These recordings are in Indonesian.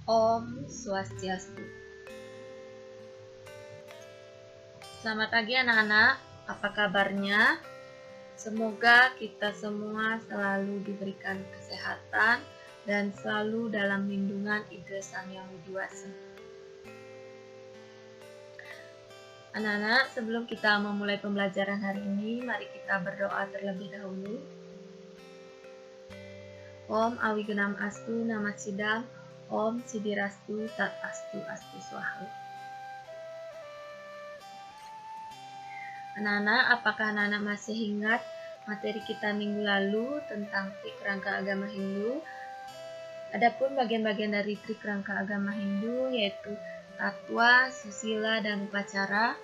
Om Swastiastu. Selamat pagi anak-anak, apa kabarnya? Semoga kita semua selalu diberikan kesehatan dan selalu dalam lindungan Ida Sang Yang Widi Wasa. Anak-anak, sebelum kita memulai pembelajaran hari ini, mari kita berdoa terlebih dahulu. Om Awigenam Astu Nama Sidam, Om Sidirastu Tat Astu Astu Swaha. Anak-anak, apakah anak-anak masih ingat materi kita minggu lalu tentang trik rangka agama Hindu? Adapun bagian-bagian dari trik rangka agama Hindu yaitu tatwa, susila, dan upacara.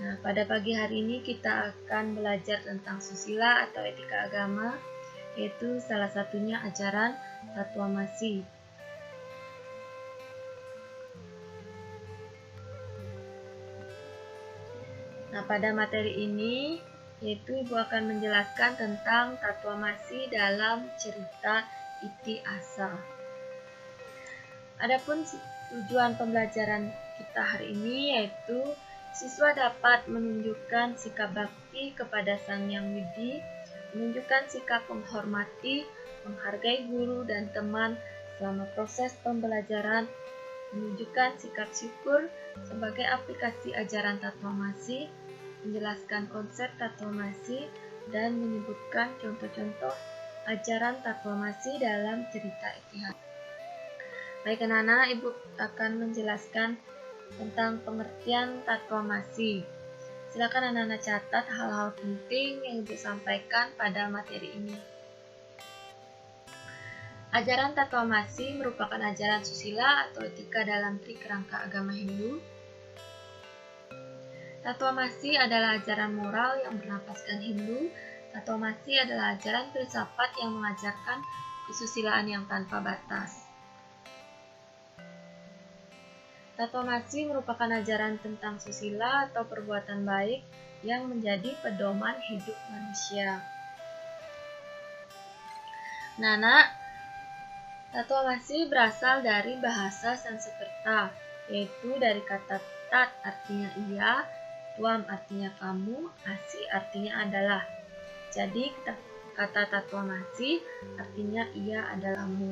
Nah, pada pagi hari ini kita akan belajar tentang susila atau etika agama, yaitu salah satunya ajaran Tatwamasi. Nah, pada materi ini, yaitu Ibu akan menjelaskan tentang Tatwamasi dalam cerita Iti Asa. Adapun tujuan pembelajaran kita hari ini yaitu siswa dapat menunjukkan sikap bakti kepada Sang Yang Widi, menunjukkan sikap menghormati, menghargai guru dan teman selama proses pembelajaran, menunjukkan sikap syukur sebagai aplikasi ajaran Tatwamasi, menjelaskan konsep Tatwamasi, dan menyebutkan contoh-contoh ajaran Tatwamasi dalam cerita Iti Asa. Baik anak-anak, Ibu akan menjelaskan tentang pengertian Tatwamasi. Silakan anak-anak catat hal-hal penting yang Ibu sampaikan pada materi ini. Ajaran Tatwamasi merupakan ajaran susila atau etika dalam trik rangka agama Hindu. Tatwamasi adalah ajaran moral yang bernapaskan Hindu. Tatwamasi adalah ajaran filsafat yang mengajarkan kesusilaan yang tanpa batas. Tatwamasi merupakan ajaran tentang susila atau perbuatan baik yang menjadi pedoman hidup manusia. Nah, Tatwamasi berasal dari bahasa Sanskerta, yaitu dari kata tat artinya iya, twam artinya kamu, asi artinya adalah. Jadi kata Tatwamasi artinya ia adalah kamu.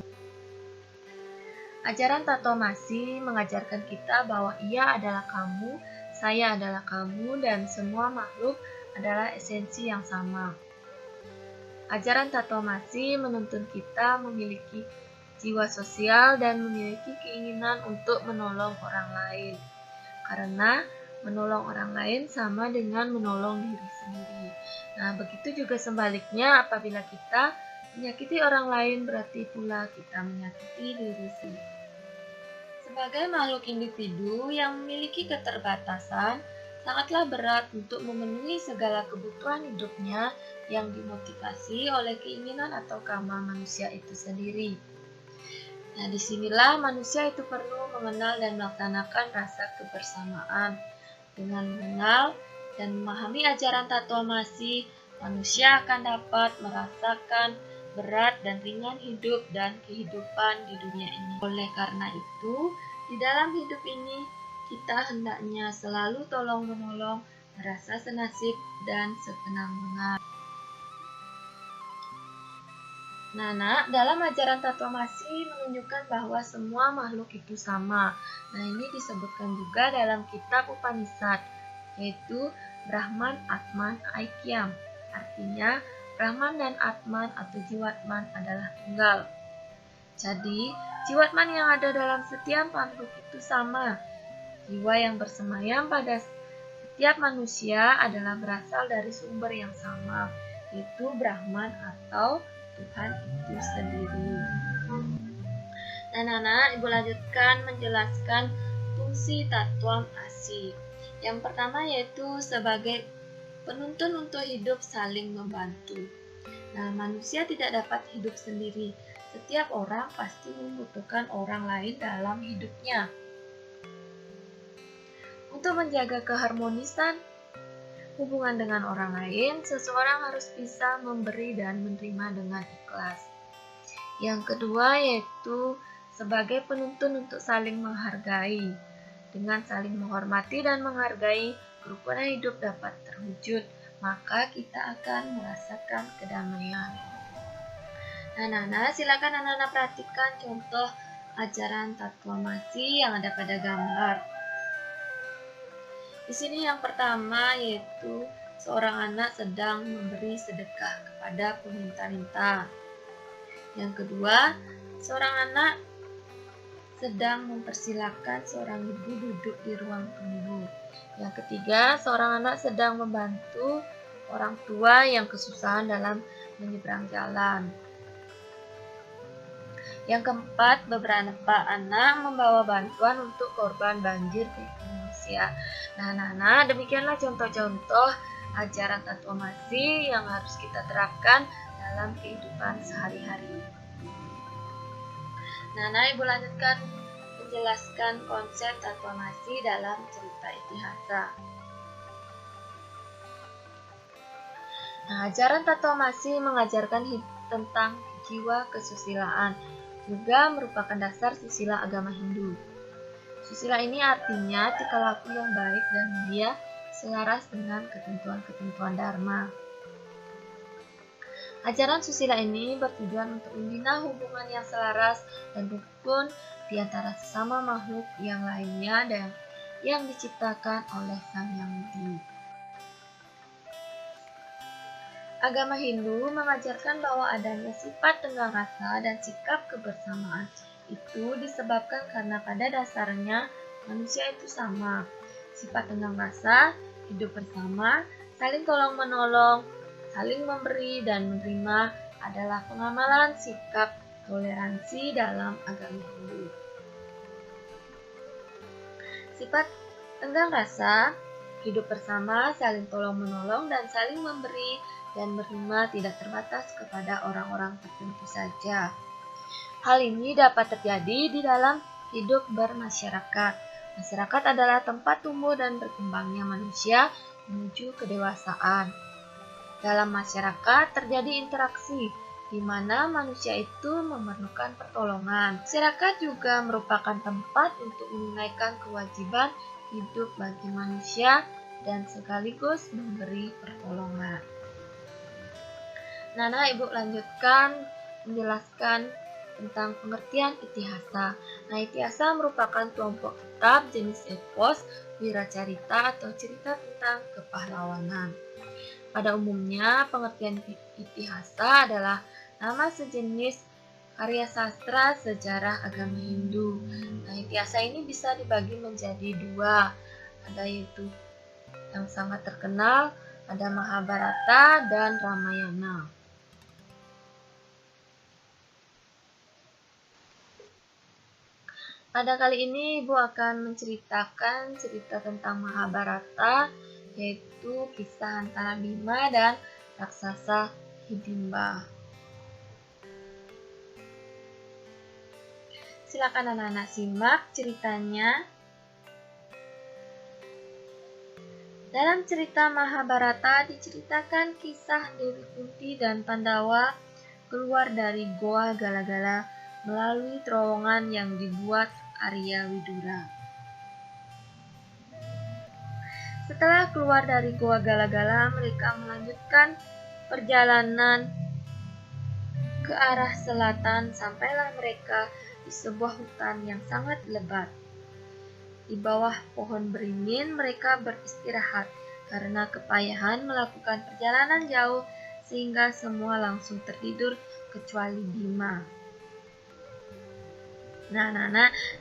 Ajaran Tatwamasi mengajarkan kita bahwa ia adalah kamu, saya adalah kamu, dan semua makhluk adalah esensi yang sama. Ajaran Tatwamasi menuntun kita memiliki jiwa sosial dan memiliki keinginan untuk menolong orang lain. Karena menolong orang lain sama dengan menolong diri sendiri. Nah, begitu juga sebaliknya apabila kita menyakiti orang lain berarti pula kita menyakiti diri sendiri. Sebagai makhluk individu yang memiliki keterbatasan, sangatlah berat untuk memenuhi segala kebutuhan hidupnya yang dimotivasi oleh keinginan atau karma manusia itu sendiri. Nah, disinilah manusia itu perlu mengenal dan melaksanakan rasa kebersamaan. Dengan mengenal dan memahami ajaran Tatwamasi, manusia akan dapat merasakan berat dan ringan hidup dan kehidupan di dunia ini. Oleh karena itu, di dalam hidup ini, kita hendaknya selalu tolong-menolong, merasa senasib dan sekenang-kenang. Nah, dalam ajaran Tatwamasi menunjukkan bahwa semua makhluk itu sama. Nah, ini disebutkan juga dalam kitab Upanishad, yaitu Brahman, Atman, Aikyam. Artinya, Brahman dan Atman atau Jiwatman adalah tunggal. Jadi, Jiwatman yang ada dalam setiap makhluk itu sama. Jiwa yang bersemayam pada setiap manusia adalah berasal dari sumber yang sama, yaitu Brahman atau Tuhan itu sendiri. Nah, Ibu lanjutkan menjelaskan fungsi Tatwamasi. Yang pertama yaitu sebagai penuntun untuk hidup saling membantu. Nah, manusia tidak dapat hidup sendiri. Setiap orang pasti membutuhkan orang lain dalam hidupnya. Untuk menjaga keharmonisan hubungan dengan orang lain, seseorang harus bisa memberi dan menerima dengan ikhlas. Yang kedua yaitu sebagai penuntun untuk saling menghargai. Dengan saling menghormati dan menghargai, kerukunan hidup dapat terwujud, maka kita akan merasakan kedamaian. Nah, silakan anak-anak perhatikan contoh ajaran tatwamasi yang ada pada gambar. Di sini yang pertama yaitu seorang anak sedang memberi sedekah kepada peminta-minta. Yang kedua, seorang anak sedang mempersilahkan seorang ibu duduk di ruang tunggu. Yang ketiga, seorang anak sedang membantu orang tua yang kesusahan dalam menyeberang jalan. Yang keempat, beberapa anak membawa bantuan untuk korban banjir di Indonesia. Nah, demikianlah contoh-contoh ajaran tatwamasi yang harus kita terapkan dalam kehidupan sehari-hari. Nah, Ibu lanjutkan menjelaskan konsep tatwamasi dalam cerita Itihasa. Nah, ajaran tatwamasi mengajarkan tentang jiwa kesusilaan, juga merupakan dasar susila agama Hindu. Susila ini artinya tingkah laku yang baik dan mulia selaras dengan ketentuan-ketentuan Dharma. Ajaran susila ini bertujuan untuk membina hubungan yang selaras dan rukun di antara sesama makhluk yang lainnya dan yang diciptakan oleh Sang Yang Widi. Agama Hindu mengajarkan bahwa adanya sifat tenggang rasa dan sikap kebersamaan itu disebabkan karena pada dasarnya manusia itu sama. Sifat tenggang rasa, hidup bersama, saling tolong-menolong, saling memberi dan menerima adalah pengamalan sikap toleransi dalam agama Hindu. Sifat tenggang rasa, hidup bersama, saling tolong-menolong, dan saling memberi dan menerima tidak terbatas kepada orang-orang tertentu saja. Hal ini dapat terjadi di dalam hidup bermasyarakat. Masyarakat adalah tempat tumbuh dan berkembangnya manusia menuju kedewasaan. Dalam masyarakat terjadi interaksi, di mana manusia itu memerlukan pertolongan. Masyarakat juga merupakan tempat untuk menunaikan kewajiban hidup bagi manusia dan sekaligus memberi pertolongan. Nah, Ibu lanjutkan menjelaskan tentang pengertian Itihasa. Nah, Itihasa merupakan kelompok kitab jenis epos, wiracarita atau cerita tentang kepahlawanan. Pada umumnya, pengertian Itihasa adalah nama sejenis karya sastra sejarah agama Hindu. Nah, Itihasa ini bisa dibagi menjadi dua, ada yaitu yang sangat terkenal, ada Mahabharata dan Ramayana. Pada kali ini Ibu akan menceritakan cerita tentang Mahabharata, yaitu kisah antara Bima dan raksasa Hidimba. Silakan anak-anak simak ceritanya. Dalam cerita Mahabharata diceritakan kisah Dewi Kunti dan Pandawa keluar dari Goa Gala-gala melalui terowongan yang dibuat Arya Widura. Setelah keluar dari Goa Gala-gala, mereka melanjutkan perjalanan ke arah selatan sampailah mereka di sebuah hutan yang sangat lebat. Di bawah pohon beringin mereka beristirahat karena kepayahan melakukan perjalanan jauh sehingga semua langsung tertidur kecuali Bima. Nah,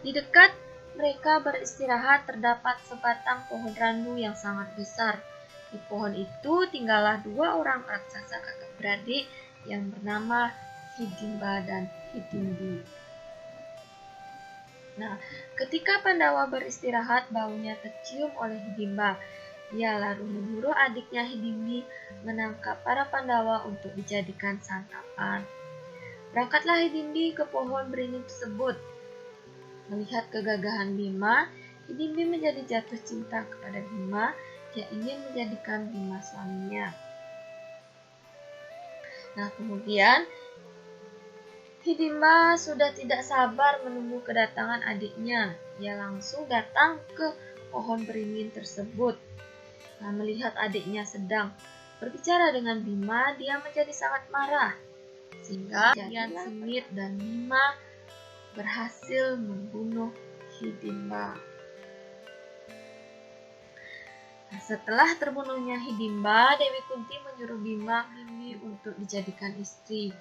di dekat mereka beristirahat terdapat sebatang pohon randu yang sangat besar. Di pohon itu tinggallah dua orang raksasa kakak beradik yang bernama Hidimba dan Hidimbi. Nah, ketika Pandawa beristirahat, baunya tercium oleh Hidimba. Ia lalu menyuruh adiknya Hidimbi menangkap para Pandawa untuk dijadikan santapan. Berangkatlah Hidimbi ke pohon beringin tersebut. Melihat kegagahan Bima, Hidimbi menjadi jatuh cinta kepada Bima. Dia ingin menjadikan Bima suaminya. Nah, kemudian Hidimba sudah tidak sabar menunggu kedatangan adiknya. Ia langsung datang ke pohon beringin tersebut. Nah, melihat adiknya sedang berbicara dengan Bima, dia menjadi sangat marah. Sehingga Kian Sengit dan Bima berhasil membunuh Hidimba. Nah, setelah terbunuhnya Hidimba, Dewi Kunti menyuruh Bima untuk dijadikan istri.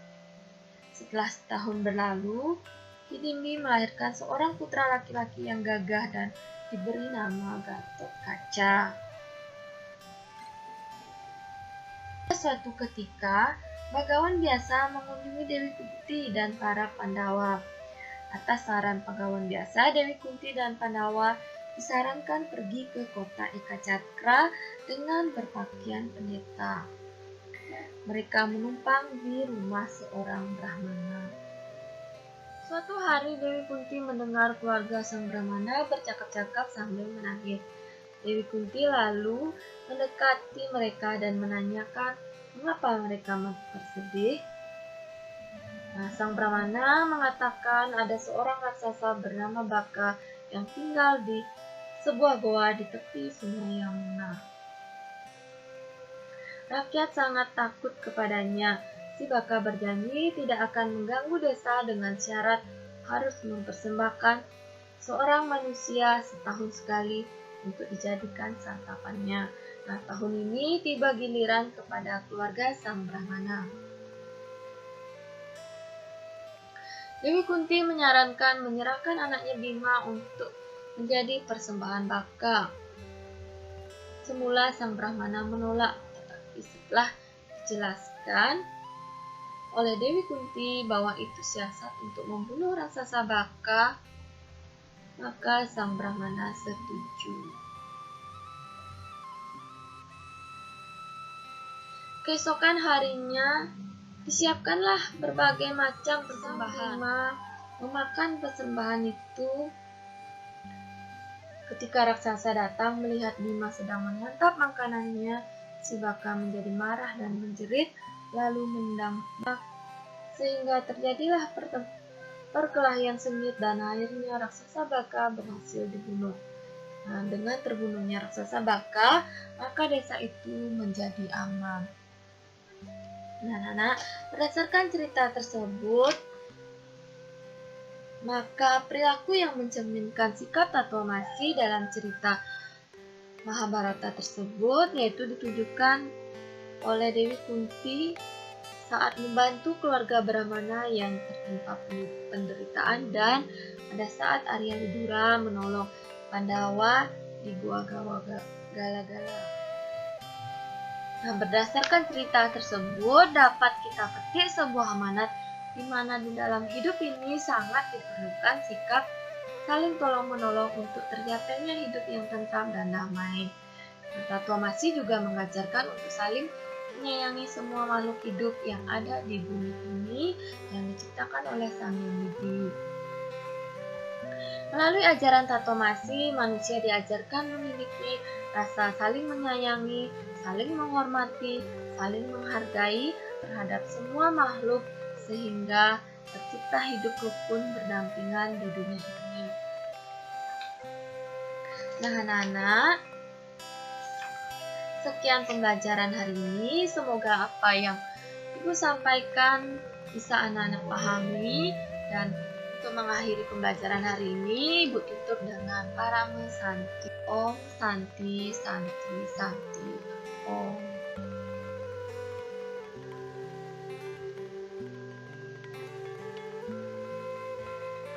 Setelah setahun berlalu, Hidimbi melahirkan seorang putra laki-laki yang gagah dan diberi nama Gatotkaca. Suatu ketika, Bagawan biasa mengunjungi Dewi Kunti dan para Pandawa. Atas saran Bagawan biasa, Dewi Kunti dan Pandawa disarankan pergi ke kota Ekacakra dengan berpakaian pendeta. Mereka menumpang di rumah seorang Brahmana. Suatu hari Dewi Kunti mendengar keluarga sang Brahmana bercakap-cakap sambil menangis. Dewi Kunti lalu mendekati mereka dan menanyakan mengapa mereka bersedih. Nah, sang Brahmana mengatakan ada seorang raksasa bernama Baka yang tinggal di sebuah goa di tepi sungai Yamuna. Rakyat sangat takut kepadanya. Si Baka berjanji tidak akan mengganggu desa dengan syarat harus mempersembahkan seorang manusia setahun sekali untuk dijadikan santapannya. Nah, tahun ini tiba giliran kepada keluarga sang Brahmana. Dewi Kunti menyarankan menyerahkan anaknya Bima untuk menjadi persembahan Baka. Semula sang Brahmana menolak, tetapi setelah dijelaskan oleh Dewi Kunti bahwa itu siasat untuk membunuh raksasa Baka, maka sang Brahmana setuju. Keesokan harinya disiapkanlah berbagai macam persembahan. Memakan persembahan itu. Ketika raksasa datang melihat Bima sedang menyantap makanannya, si Baka menjadi marah dan menjerit, lalu menendang sehingga terjadilah perkelahian sengit dan akhirnya raksasa Baka berhasil dibunuh. Nah, dengan terbunuhnya raksasa Baka, maka desa itu menjadi aman. Nah, berdasarkan cerita tersebut, maka perilaku yang mencerminkan sikap tatvamasi dalam cerita Mahabharata tersebut yaitu ditunjukkan oleh Dewi Kunti saat membantu keluarga Brahmana yang tertimpa penderitaan dan pada saat Arya Widura menolong Pandawa di Gua Gala-Gala. Nah, berdasarkan cerita tersebut dapat kita petik sebuah amanat di mana di dalam hidup ini sangat diperlukan sikap saling tolong-menolong untuk tercapainya hidup yang tentram dan damai. Nah, tatvamasi juga mengajarkan untuk saling menyayangi semua makhluk hidup yang ada di bumi ini yang diciptakan oleh Sang Hyang Widi. Melalui ajaran tatvamasi, manusia diajarkan memiliki rasa saling menyayangi, saling menghormati, saling menghargai terhadap semua makhluk sehingga tercipta hidup rukun berdampingan di dunia ini. Nah, anak-anak, sekian pembelajaran hari ini. Semoga apa yang Ibu sampaikan bisa anak-anak pahami, dan untuk mengakhiri pembelajaran hari ini, Ibu tutup dengan Parama Santi. Om Santi Santi Santi.